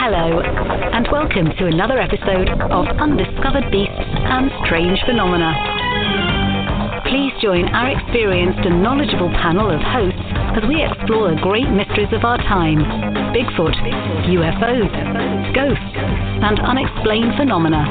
Hello, and welcome to another episode of Undiscovered Beasts and Strange Phenomena. Please join our experienced and knowledgeable panel of hosts as we explore the great mysteries of our time: Bigfoot, UFOs, ghosts, and unexplained phenomena.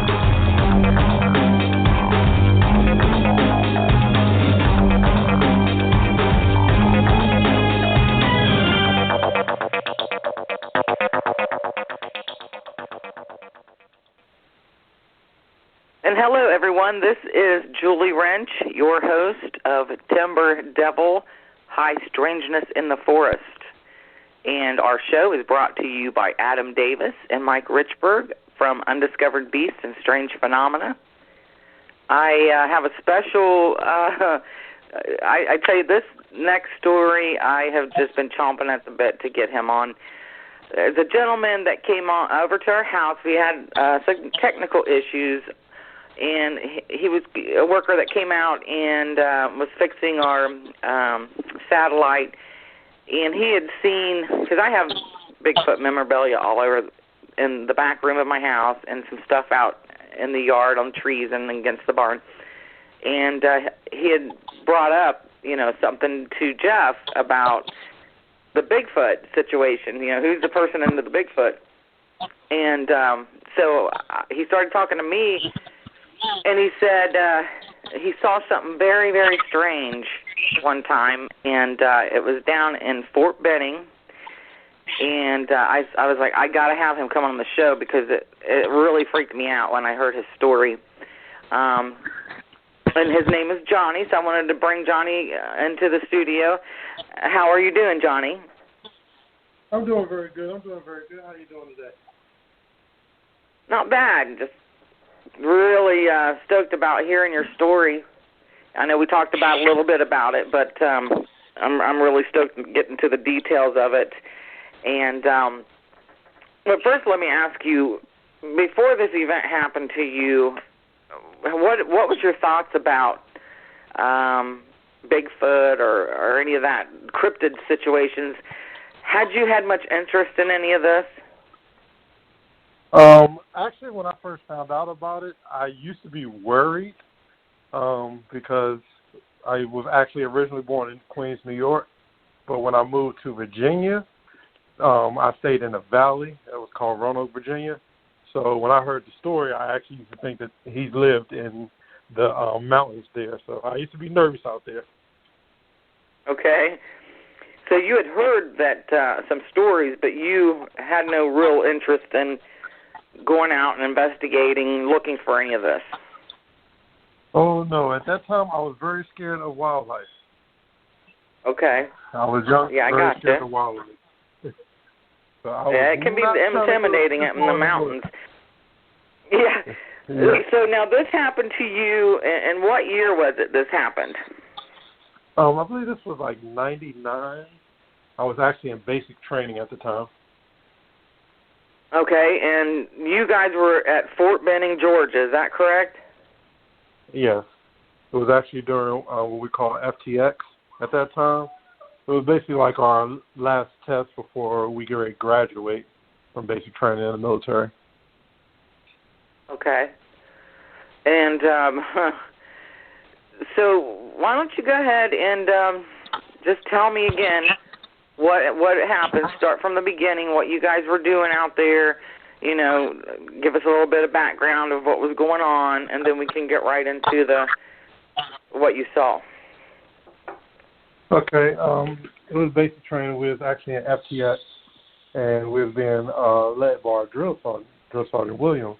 And hello, everyone. This is Julie Rench, your host of Timber Devil, High Strangeness in the Forest. And our show is brought to you by Adam Davis and Mike Richburg from Undiscovered Beasts and Strange Phenomena. I have a special, I tell you, this next story, I have just been chomping at the bit to get him on. There's a gentleman that came over to our house. We had some technical issues, and he was a worker that came out and was fixing our satellite, and he had seen, because I have Bigfoot memorabilia all over in the back room of my house and some stuff out in the yard on trees and against the barn, and he had brought up, something to Jeff about the Bigfoot situation, who's the person into the Bigfoot, and so he started talking to me. And he said he saw something very, very strange one time, and it was down in Fort Benning. And I was like, I got to have him come on the show because it really freaked me out when I heard his story. And his name is Johnny, so I wanted to bring Johnny into the studio. How are you doing, Johnny? I'm doing very good. How are you doing today? Not bad. Just really stoked about hearing your story. I know we talked about a little bit about it, but I'm really stoked to get into the details of it. And but first, let me ask you: before this event happened to you, what was your thoughts about Bigfoot or any of that cryptid situations? Had you had much interest in any of this? Actually, when I first found out about it, I used to be worried because I was actually originally born in Queens, New York. But when I moved to Virginia, I stayed in a valley. It was called Roanoke, Virginia. So when I heard the story, I actually used to think that he lived in the mountains there. So I used to be nervous out there. Okay. So you had heard that some stories, but you had no real interest in going out and investigating, looking for any of this? Oh, no. At that time, I was very scared of wildlife. Okay. I was young, very scared of wildlife. So it can be intimidating in the mountains. Yeah. So now this happened to you, and what year was it this happened? I believe this was like 99. I was actually in basic training at the time. Okay, and you guys were at Fort Benning, Georgia, is that correct? Yes. It was actually during what we call FTX at that time. It was basically like our last test before we get ready to graduate from basic training in the military. Okay. And so why don't you go ahead and just tell me again what happened. Start from the beginning, what you guys were doing out there, give us a little bit of background of what was going on, and then we can get right into what you saw. Okay, it was basic training. We was actually in FTX, and we was being led by our Drill Sergeant Williams.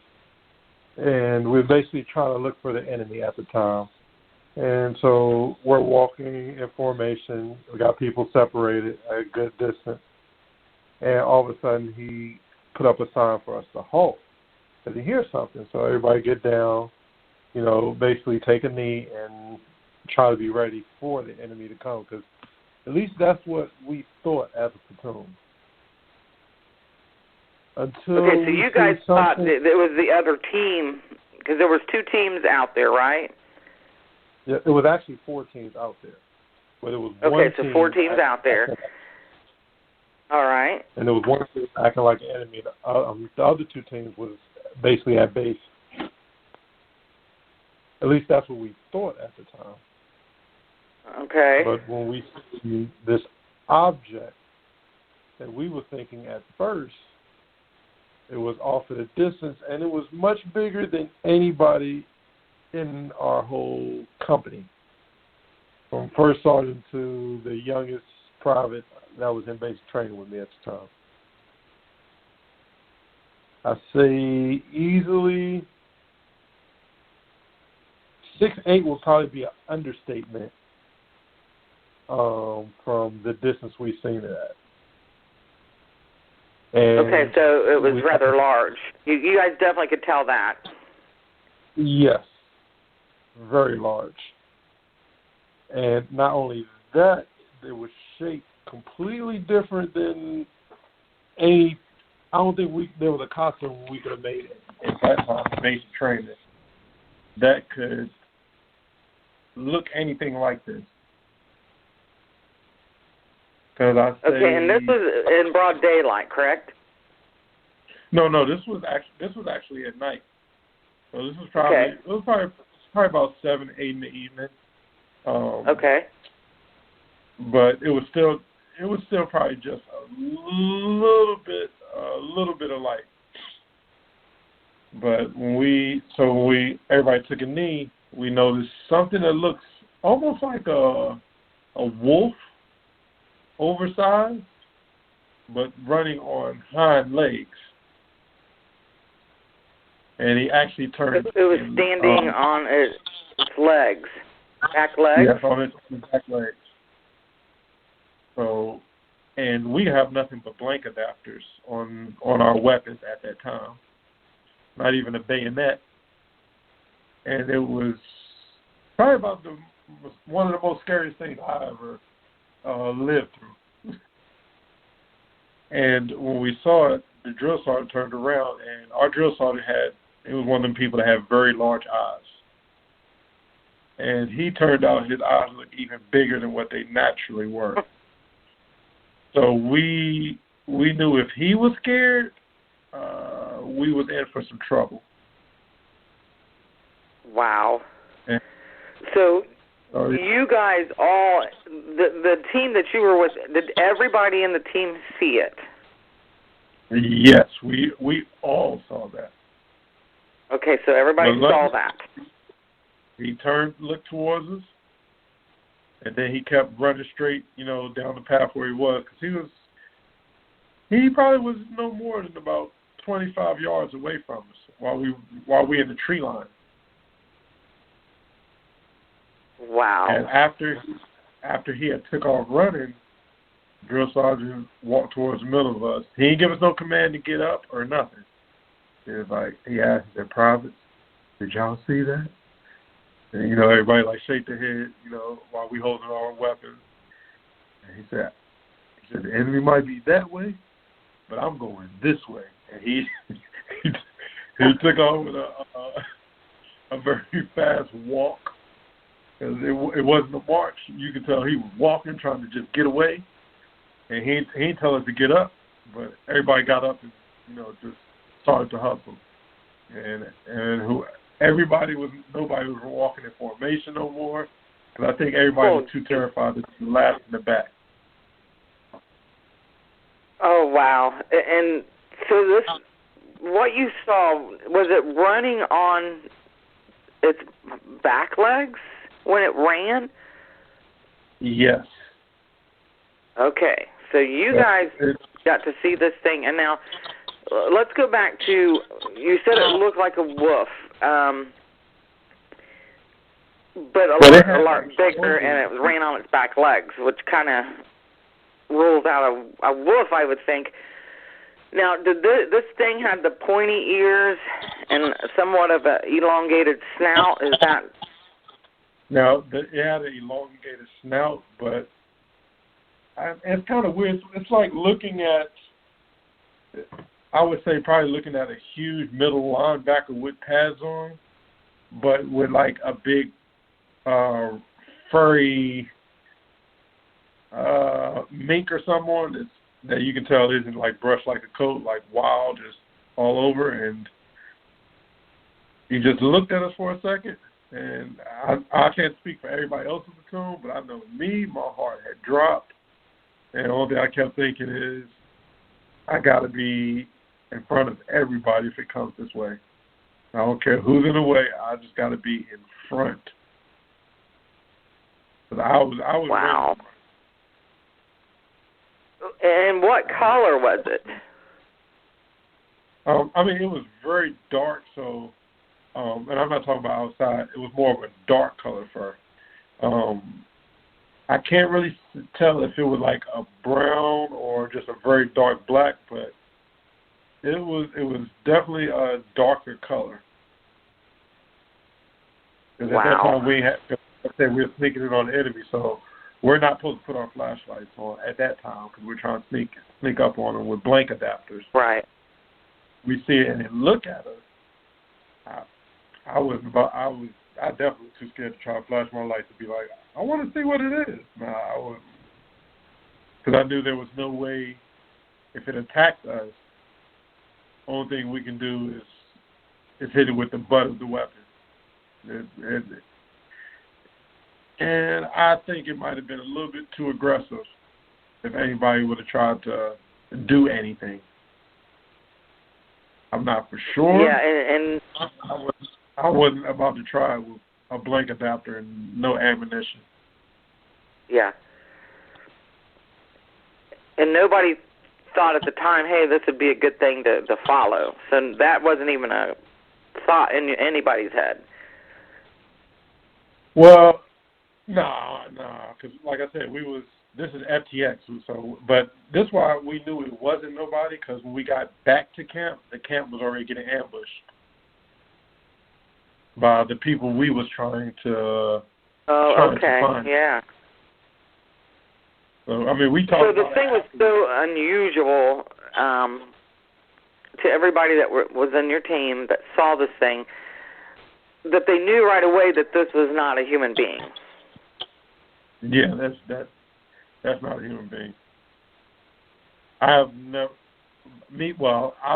And we were basically trying to look for the enemy at the time. And so we're walking in formation. We got people separated at a good distance. And all of a sudden, he put up a sign for us to halt because he hears something. So everybody get down, basically take a knee and try to be ready for the enemy to come, because at least that's what we thought as a platoon. Okay, so you guys thought that it was the other team, because there was two teams out there, right? Yeah, it was actually 4 teams out there. But it was one team. Okay, so 4 teams out there. All right. And there was one team acting like an enemy. The other two teams was basically at base. At least that's what we thought at the time. Okay. But when we see this object that we were thinking at first, it was off at a distance, and it was much bigger than anybody in our whole company. From first sergeant to the youngest private that was in basic training with me at the time. I say easily 6'8" would probably be an understatement from the distance we've seen it at. And okay, so it was rather large. You guys definitely could tell that. Yes, very large. And not only that, it was shaped completely different than any. I don't think there was a costume we could have made it at that time, basic training, that could look anything like this. Okay, and this was in broad daylight, correct? No, this was actually at night. So this was probably about 7, 8 in the evening. Okay. But it was still probably just a little bit of light. But when everybody took a knee, we noticed something that looks almost like a wolf, oversized, but running on hind legs. And he actually turned. It was standing on its legs, back legs. Yes, on its back legs. So, and we have nothing but blank adapters on our weapons at that time. Not even a bayonet. And it was probably about one of the most scariest things I ever lived through. And when we saw it, the drill sergeant turned around, and our drill sergeant it was one of them people that had very large eyes. And he turned out his eyes looked even bigger than what they naturally were. So we knew if he was scared, we was in for some trouble. Wow. And, so you guys all, the team that you were with, did everybody in the team see it? Yes, we all saw that. Okay, so everybody saw that. He turned, looked towards us, and then he kept running straight, down the path where he was, because he probably was no more than about 25 yards away from us while we in the tree line. Wow. And after he had took off running, drill sergeant walked towards the middle of us. He didn't give us no command to get up or nothing. It was like, he asked the privates, did y'all see that? And, everybody shake their head, while we holding our weapons. And he said, the enemy might be that way, but I'm going this way. And he took off with a very fast walk. Because it wasn't a march. You could tell he was walking, trying to just get away. And he didn't tell us to get up, but everybody got up and, just started to hustle. And nobody was walking in formation no more. Because I think everybody was too terrified to laugh in the back. Oh, wow. And so what you saw, was it running on its back legs when it ran? Yes. Okay. So you guys got to see this thing. And now let's go back to, you said it looked like a wolf, but a lot bigger, and it ran on its back legs, which kind of rules out a wolf, I would think. Now, did this thing have the pointy ears and somewhat of an elongated snout? Is that? No, it had an elongated snout, but it's kind of weird. It's like looking at, I would say probably looking at a huge middle linebacker with pads on, but with a big furry mink or something on that you can tell isn't like brushed like a coat, like wild, just all over, and he just looked at us for a second, and I can't speak for everybody else in the platoon, but I know me, my heart had dropped, and all that I kept thinking is, I got to be in front of everybody if it comes this way. I don't care who's in the way, I just got to be in front. But I was wow. ready. And what color was it? I mean, it was very dark, so, and I'm not talking about outside, it was more of a dark color fur. I can't really tell if it was like a brown or just a very dark black, but it was definitely a darker color. Because at that time we were sneaking in on the enemy, so we're not supposed to put our flashlights on at that time because we're trying to sneak up on them with blank adapters. Right. We see it and they look at us. I definitely was too scared to try to flash my lights to be like, I want to see what it is. Nah, I wouldn't. Because I knew there was no way, if it attacked us, only thing we can do is hit it with the butt of the weapon. And I think it might have been a little bit too aggressive if anybody would have tried to do anything. I'm not for sure. Yeah, and I wasn't about to try it with a blank adapter and no ammunition. Yeah. And nobody thought at the time, hey, this would be a good thing to follow. So that wasn't even a thought in anybody's head. Well, no, because like I said, this is FTX, so, but this is why we knew it wasn't nobody, because when we got back to camp, the camp was already getting ambushed by the people we was trying to find. Yeah. So, I mean, we talked So about this thing was so unusual to everybody that was in your team that saw this thing that they knew right away that this was not a human being. Yeah, that's not a human being. I've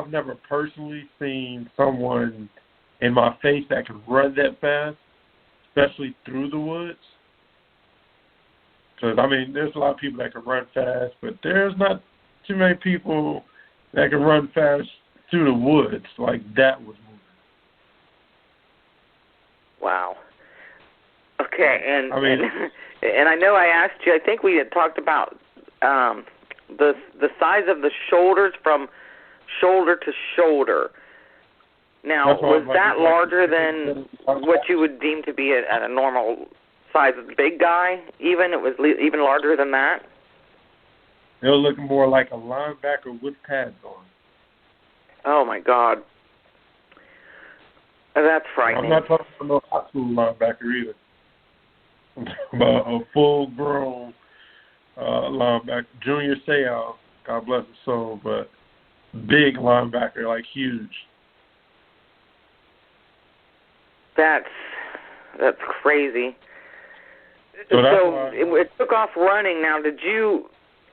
never personally seen someone in my face that can run that fast, especially through the woods. Because, I mean, there's a lot of people that can run fast, but there's not too many people that can run fast through the woods like that was moving. Wow. Okay, and I mean, and I know I asked you, I think we had talked about the size of the shoulders from shoulder to shoulder. Now, was that larger than what you would deem to be at a normal size of the big guy? Even it was even larger than that? It was looking more like a linebacker with pads on. Oh, my God. That's frightening. I'm not talking about no high school linebacker either. I'm talking about a full-grown linebacker. Junior Seau, God bless his soul, but big linebacker, like huge. That's crazy. So it took off running. Now, could you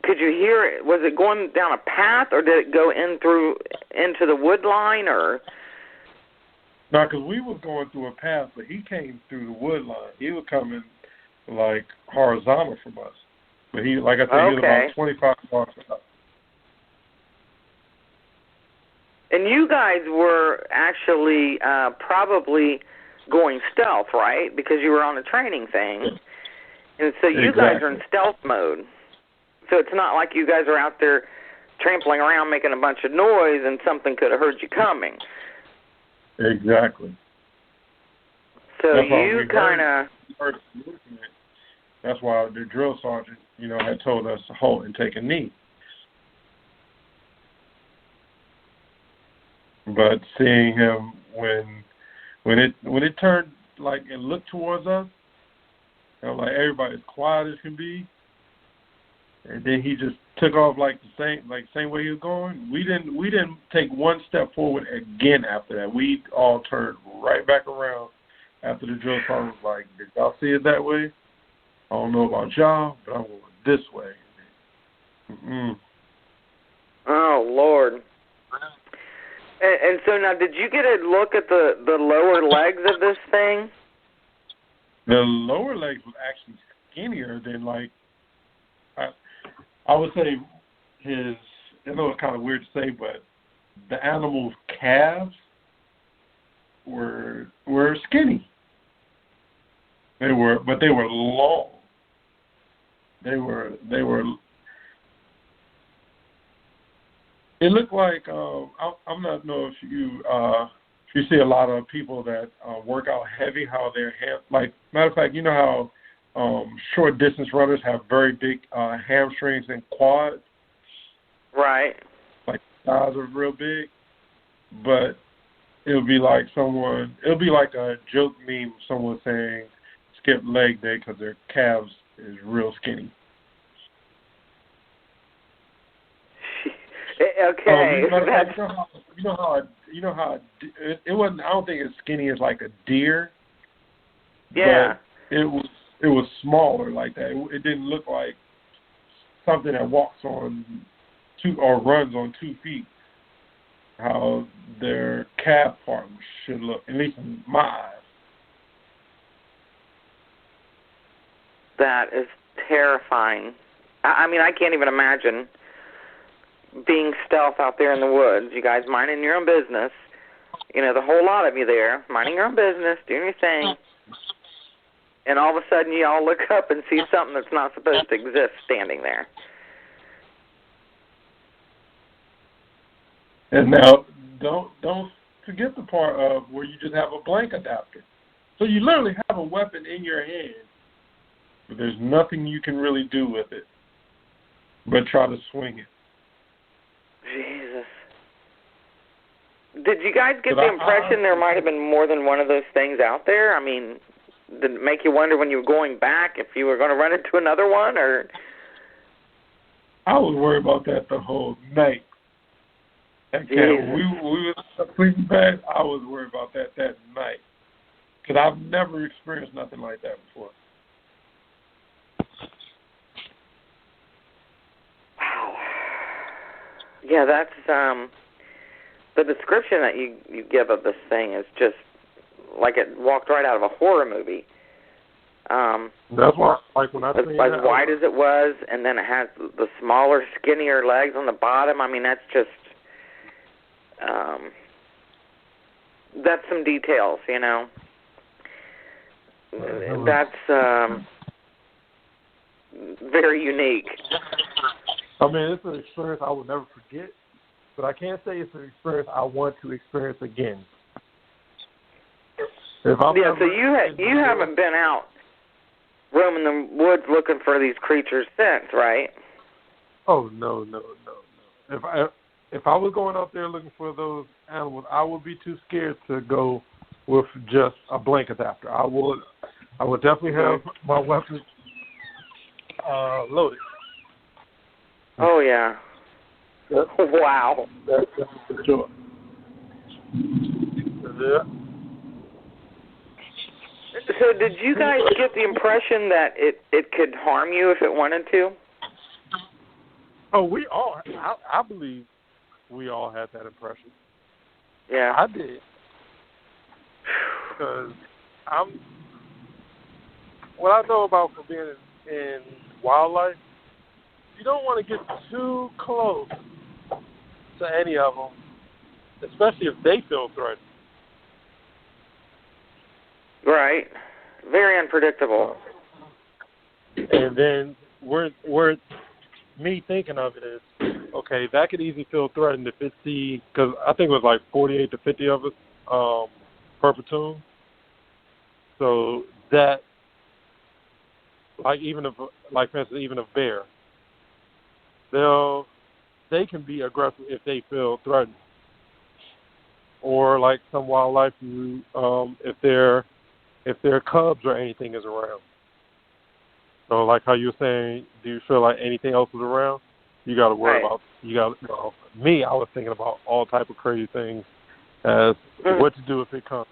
hear it? Was it going down a path, or did it go into the wood line, or? No, because we was going through a path, but he came through the wood line. He was coming like horizontal from us, but he, like I said, he was about 25 yards up. And you guys were actually probably going stealth, right? Because you were on a training thing. And so you guys are in stealth mode. So it's not like you guys are out there trampling around making a bunch of noise and something could have heard you coming. Exactly. So you kind of... That's why the drill sergeant, had told us to halt and take a knee. But seeing him when it turned like and looked towards us, like everybody's quiet as can be, and then he just took off like the same way he was going. We didn't take one step forward again after that. We all turned right back around after the drill sergeant was like, "Did y'all see it that way? I don't know about y'all, but I'm going this way." And so now, did you get a look at the lower legs of this thing? The lower legs was actually skinnier than, like, I would say his, I know it's kind of weird to say, but the animal's calves were skinny. But they were long. They were. It looked like I'm not know if you see a lot of people that work out heavy, how their like, matter of fact, you know how short distance runners have very big hamstrings and quads. Right. Like thighs are real big, but it'll be like a joke meme, someone saying skip leg day because their calves is real skinny. Okay. You know how it wasn't. I don't think it's skinny as like a deer. Yeah. But it was smaller like that. It didn't look like something that walks on two or runs on 2 feet. How their calf part should look, at least in my eyes. That is terrifying. I mean, I can't even imagine being stealth out there in the woods. You guys minding your own business. You know, the whole lot of you there, minding your own business, doing your thing. And all of a sudden you all look up and see something that's not supposed to exist standing there. And now, don't forget the part of where you just have a blank adapter. So you literally have a weapon in your hand, but there's nothing you can really do with it but try to swing it. Jesus. Did you guys get the impression there might have been more than one of those things out there? I mean, did it make you wonder when you were going back if you were going to run into another one, or? I was worried about that the whole night. We were sleeping bad. I was worried about that night because I've never experienced nothing like that before. Wow. Yeah, that's the description that you give of this thing is just like it walked right out of a horror movie. That's why, like when I as wide as it was, and then it has the smaller, skinnier legs on the bottom. I mean, that's just. That's some details, you know. That's very unique. I mean, it's an experience I will never forget, but I can't say it's an experience I want to experience again. So you haven't been out roaming the woods looking for these creatures since, right? Oh, no. If I was going out there looking for those animals, I would be too scared to go with just a blanket adapter. I would definitely have my weapons loaded. Oh, yeah. Wow. That's for sure. Yeah. So did you guys get the impression that it could harm you if it wanted to? Oh, I believe we all had that impression. Yeah. I did. Because what I know about from being in wildlife, you don't want to get too close to any of them, especially if they feel threatened. Right. Very unpredictable. And then where me thinking of it is, okay, that could easily feel threatened if it see, because I think it was like 48 to 50 of us per platoon. So that, like for instance, even a bear, they can be aggressive if they feel threatened. Or like some wildlife, if their cubs or anything is around. So like how you were saying, do you feel like anything else is around? You got to worry about. Me, I was thinking about all type of crazy things as what to do if it comes.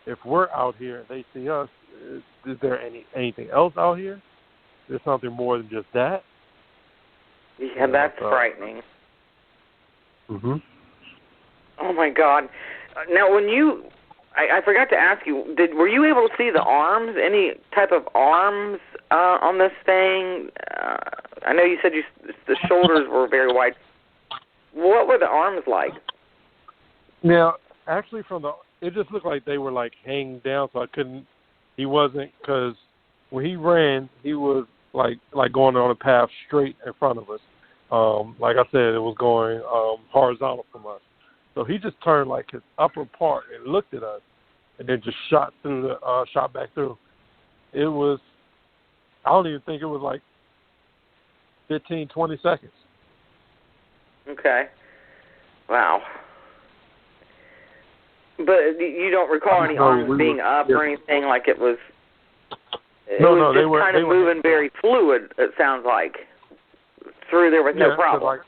If we're out here and they see us, is there anything else out here? There's something more than just that. Yeah, that's frightening. Mhm. Oh my God! Now, when I forgot to ask you, were you able to see the arms? Any type of arms on this thing? I know you said the shoulders were very wide. What were the arms like? Now, actually, it just looked like they were like hanging down, so he wasn't, because when he ran, he was like going on a path straight in front of us. Like I said, it was going horizontal from us. So he just turned like his upper part and looked at us, and then just shot back through. It was, I don't even think it was like 15, 20 seconds. Okay. Wow. But you don't recall any arms being up or anything, like it was? No, they were kind of moving very fluid. It sounds like through there with no problem.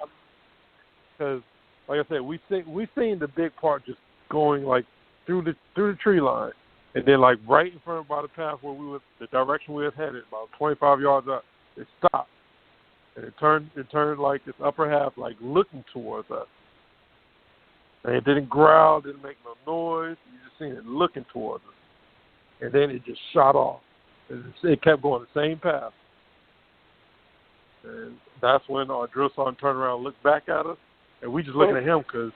Because, like I said, we seen the big part just going like through the tree line, and then like right in front of by the path where the direction we was headed, about 25 yards up, it stopped, and it turned like its upper half like looking towards us. And it didn't growl, didn't make no noise. You just seen it looking towards us. And then it just shot off. It kept going the same path. And that's when our drill sergeant turned around and looked back at us. And we just looking at him because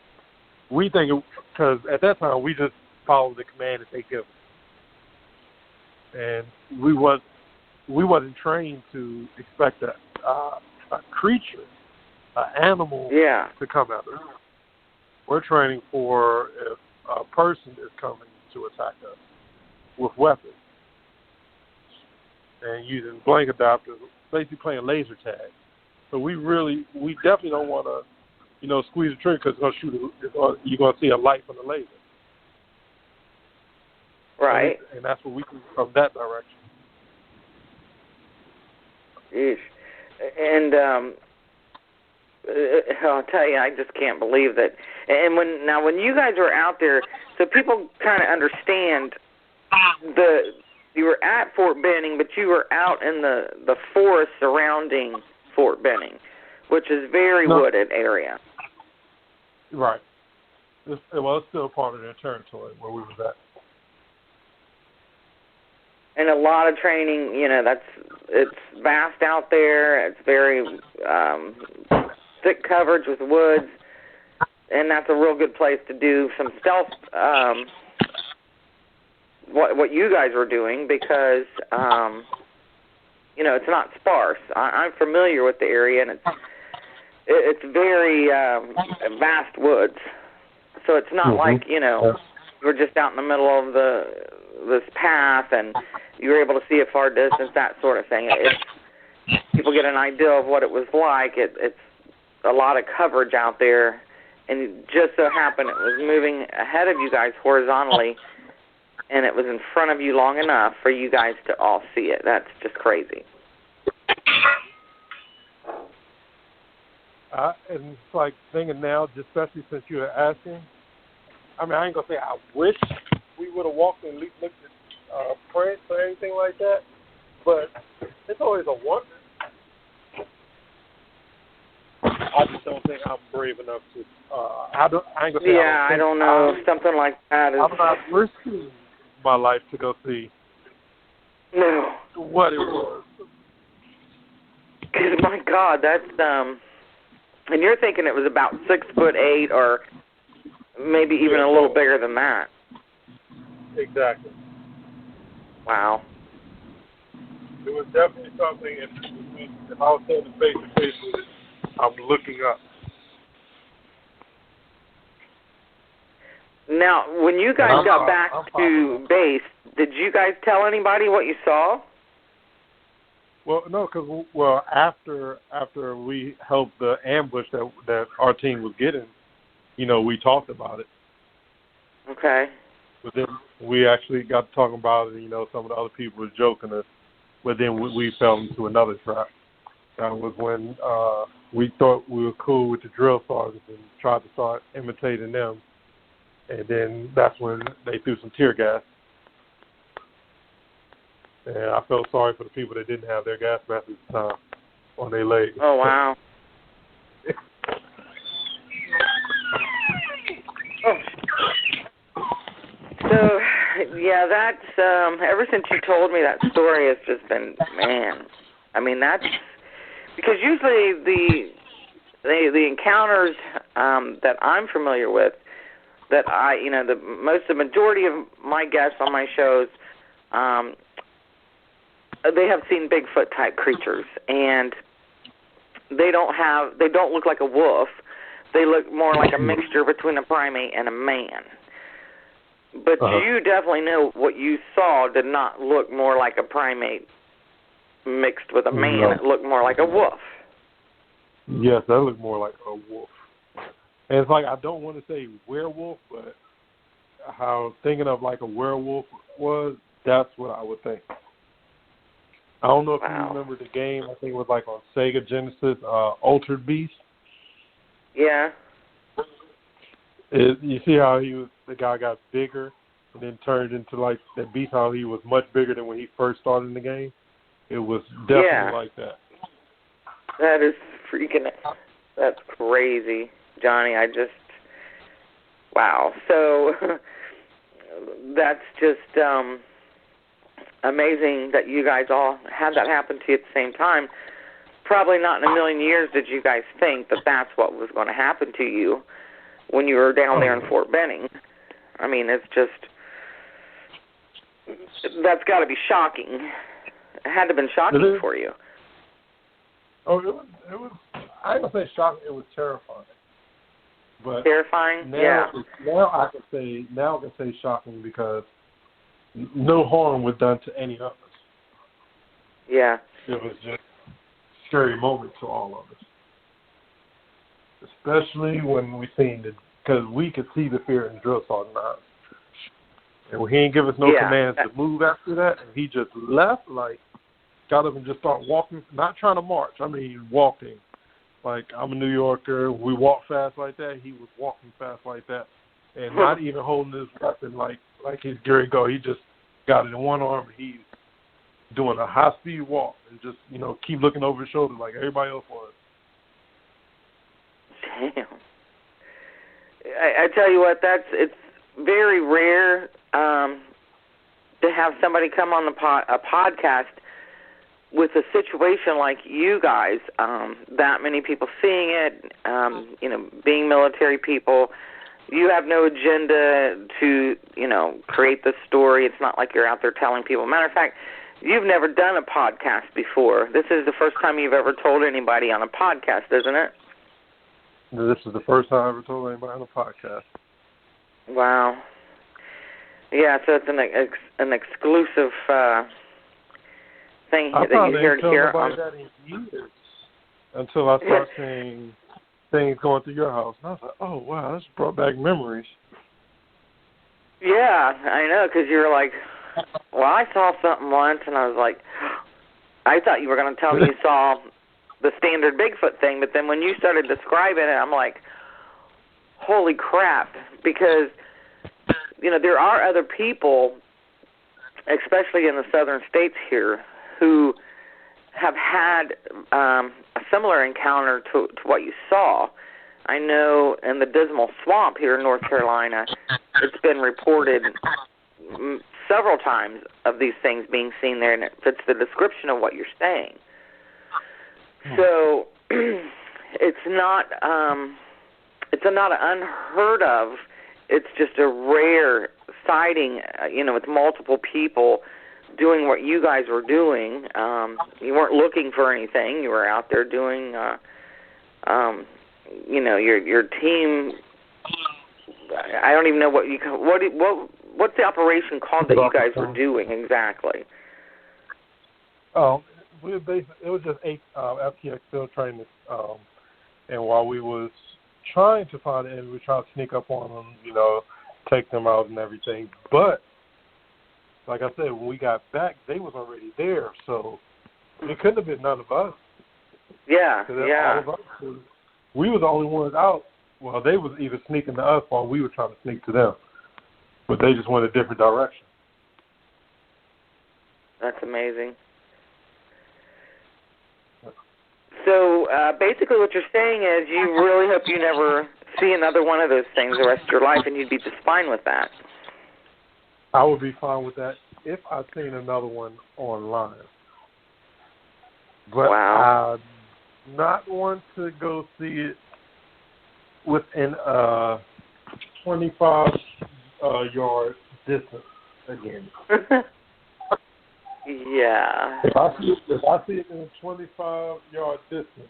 at that time we just followed the command that they give us. And we wasn't trained to expect a creature, an animal to come at us. We're training for if a person is coming to attack us with weapons and using blank adapters, basically playing laser tag. So we definitely don't want to, squeeze the trigger because you're going to see a light from the laser. Right. And that's what we do from that direction. Yeesh. And I'll tell you, I just can't believe that. And when you guys were out there, so people kind of understand you were at Fort Benning, but you were out in the forest surrounding Fort Benning, which is very wooded area. Right. It's still part of their territory where we was at. And a lot of training, it's vast out there. It's very thick coverage with woods, and that's a real good place to do some stealth. What you guys were doing, because it's not sparse. I'm familiar with the area, and it's very vast woods. So it's not like we're just out in the middle of this path and you were able to see a far distance, that sort of thing. People get an idea of what it was like. It's a lot of coverage out there, and it just so happened it was moving ahead of you guys horizontally, and it was in front of you long enough for you guys to all see it. That's just crazy. And it's like thinking now, especially since you were asking, I mean, I ain't going to say I wish we would have walked and at least looked at prints or anything like that, but it's always a wonder. I just don't think I'm brave enough to. I ain't gonna say I don't know. Something like that is. I'm not risking my life to go see. No. What it was. Because my God, that's and you're thinking it was about 6'8" or maybe even a little bigger than that. Exactly. Wow. It was definitely something. If I was standing face to face with it, I'm looking up. Now, when you guys got back to base, did you guys tell anybody what you saw? Well, no, because after we helped the ambush that our team was getting, we talked about it. Okay. But then we actually got to talking about it. Some of the other people were joking us, but then we fell into another trap. That was when we thought we were cool with the drill sergeants and tried to start imitating them. And then that's when they threw some tear gas. And I felt sorry for the people that didn't have their gas masks at the time on their legs. Oh, wow. Oh, Yeah, that's ever since you told me that story, it's just been, man. I mean, that's because usually the encounters that I'm familiar with, that the majority of my guests on my shows, they have seen Bigfoot type creatures, and they don't look like a wolf. They look more like a mixture between a primate and a man. But you definitely know what you saw did not look more like a primate mixed with a man. No. It looked more like a wolf. Yes, that looked more like a wolf. And it's like, I don't want to say werewolf, but how thinking of like a werewolf was, that's what I would think. I don't know if you remember the game. I think it was like on Sega Genesis, Altered Beast. Yeah. You see how the guy got bigger and then turned into like that beast, how he was much bigger than when he first started in the game? It was definitely like that. That is that's crazy, Johnny. Wow. So that's just amazing that you guys all had that happen to you at the same time. Probably not in a million years did you guys think that that's what was going to happen to you when you were down there in Fort Benning. I mean, it's just, that's got to be shocking. It had to have been shocking for you. Oh, it was, I ain't going to say shocking, it was terrifying. But terrifying? Now I can say shocking because no harm was done to any of us. Yeah. It was just a scary moment to all of us. Especially when we seen it, because we could see the fear in drill sergeant eyes. And when he didn't give us no commands to move after that, and he just left, like, got up and just started walking, not trying to march, I mean walking. Like, I'm a New Yorker, we walk fast like that, he was walking fast like that, and not even holding his weapon like he's Gary Go. He just got it in one arm, and he's doing a high-speed walk, and just, keep looking over his shoulder like everybody else was. Damn. I tell you what, it's very rare to have somebody come on a podcast with a situation like you guys, that many people seeing it, being military people. You have no agenda to, create the story. It's not like you're out there telling people. Matter of fact, you've never done a podcast before. This is the first time you've ever told anybody on a podcast, isn't it? This is the first time I ever told anybody on a podcast. Wow. Yeah, so it's an exclusive thing that you hear here. I probably that in years until I start seeing things going through your house. And I was like, oh, wow, this brought back memories. Yeah, I know, because you were like, well, I saw something once, and I was like, I thought you were going to tell me you saw the standard Bigfoot thing, but then when you started describing it, I'm like, holy crap, because, there are other people, especially in the southern states here, who have had a similar encounter to what you saw. I know in the Dismal Swamp here in North Carolina, it's been reported several times of these things being seen there, and it fits the description of what you're saying. So it's not unheard of. It's just a rare sighting, with multiple people doing what you guys were doing. You weren't looking for anything. You were out there doing, your team. I don't even know what's the operation called that you guys were doing exactly. Oh, it was just FTX field training, and while we was trying to find it, and we tried to sneak up on them, take them out and everything. But like I said, when we got back, they was already there, so it couldn't have been none of us. Yeah. All of us, we were the only ones out. Well, they was either sneaking to us while we were trying to sneak to them, but they just went a different direction. That's amazing. So basically what you're saying is you really hope you never see another one of those things the rest of your life, and you'd be just fine with that. I would be fine with that if I'd seen another one online. But Wow. I not want to go see it within a 25-yard distance again. Yeah. If I see it in a 25-yard distance,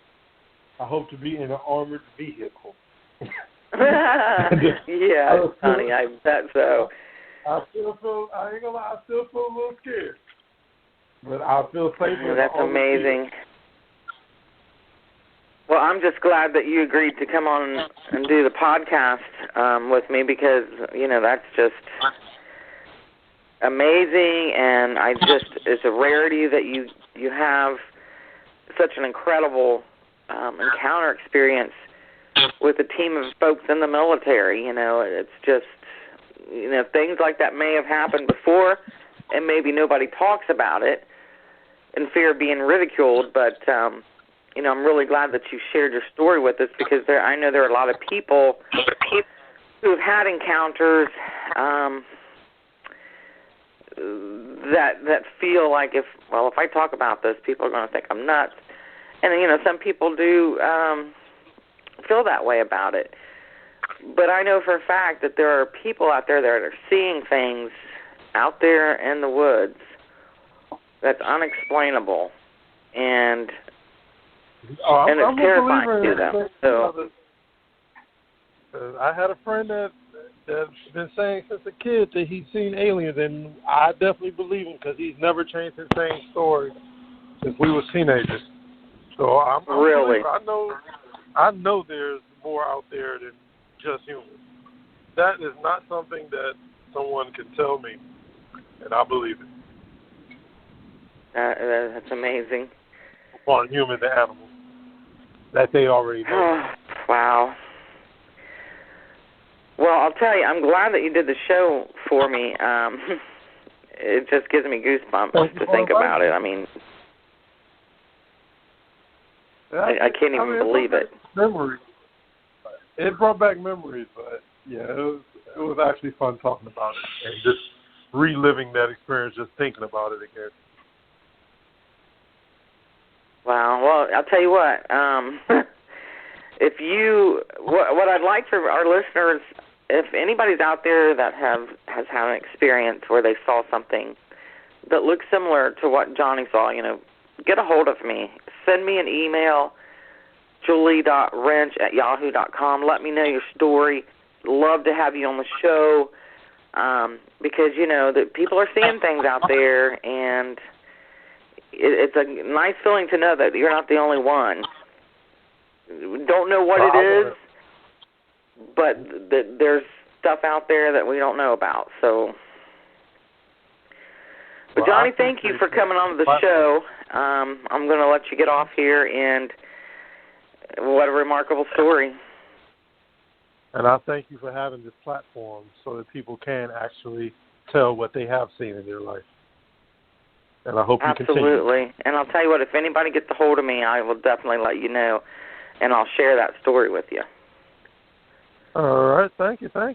I hope to be in an armored vehicle. Yeah, honey, I bet so. I ain't gonna lie, I still feel a little scared. But I feel safer. That's amazing. Well, I'm just glad that you agreed to come on and do the podcast with me because, that's just amazing, and it's a rarity that you have such an incredible encounter experience with a team of folks in the military. It's just, things like that may have happened before, and maybe nobody talks about it in fear of being ridiculed, but, I'm really glad that you shared your story with us because I know there are a lot of people who have had encounters that feel like if I talk about this, people are going to think I'm nuts. And, some people do feel that way about it. But I know for a fact that there are people out there that are seeing things out there in the woods that's unexplainable. And it's terrifying to them. So I had a friend that's been saying since a kid that he's seen aliens, and I definitely believe him because he's never changed his same story since we were teenagers. So I'm really, I know there's more out there than just humans. That is not something that someone can tell me, and I believe it. That's amazing. On humans and animals that they already know. Wow. Well, I'll tell you, I'm glad that you did the show for me. It just gives me goosebumps to think about it. I mean, I can't even believe it. Memories. It brought back memories, but yeah, it was actually fun talking about it and just reliving that experience, just thinking about it again. Wow. Well, I'll tell you what. What I'd like for our listeners, if anybody's out there that has had an experience where they saw something that looks similar to what Johnny saw, get a hold of me. Send me an email, julie.rench@yahoo.com. Let me know your story. Love to have you on the show because, that people are seeing things out there, and it's a nice feeling to know that you're not the only one. Don't know what it is, but there's stuff out there that we don't know about. So, but Johnny, thank you for coming on to the show. I'm going to let you get off here, and what a remarkable story. And I thank you for having this platform so that people can actually tell what they have seen in their life. And I hope you continue. Absolutely. And I'll tell you what, if anybody gets a hold of me, I will definitely let you know, and I'll share that story with you. All right. Thank you. All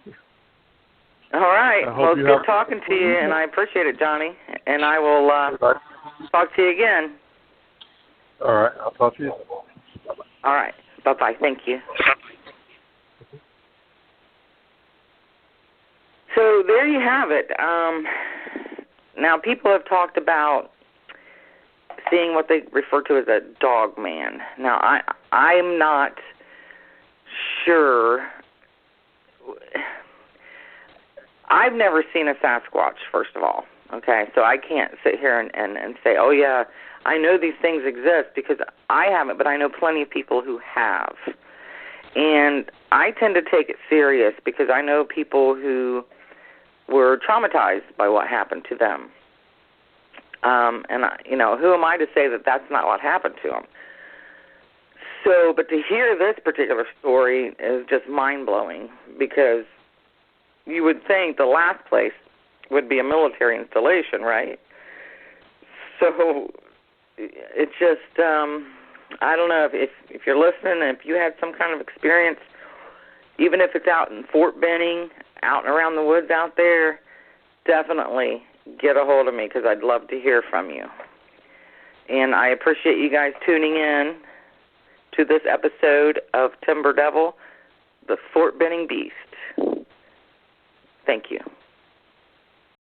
right. Well, it's good talking to you, and I appreciate it, Johnny. And I will talk to you again. All right. I'll talk to you. All right. Bye-bye. Thank you. So there you have it. Now, people have talked about seeing what they refer to as a dog man. Now, I'm not sure. I've never seen a Sasquatch, first of all. Okay, so I can't sit here and say, oh, yeah, I know these things exist, because I haven't, but I know plenty of people who have. And I tend to take it serious because I know people who were traumatized by what happened to them. And, who am I to say that that's not what happened to them? So, but to hear this particular story is just mind-blowing, because you would think the last place would be a military installation, right? So it's just, I don't know, if you're listening, and if you had some kind of experience, even if it's out in Fort Benning, out and around the woods out there, definitely get a hold of me because I'd love to hear from you. And I appreciate you guys tuning in to this episode of Timber Devil, the Fort Benning Beast. Thank you.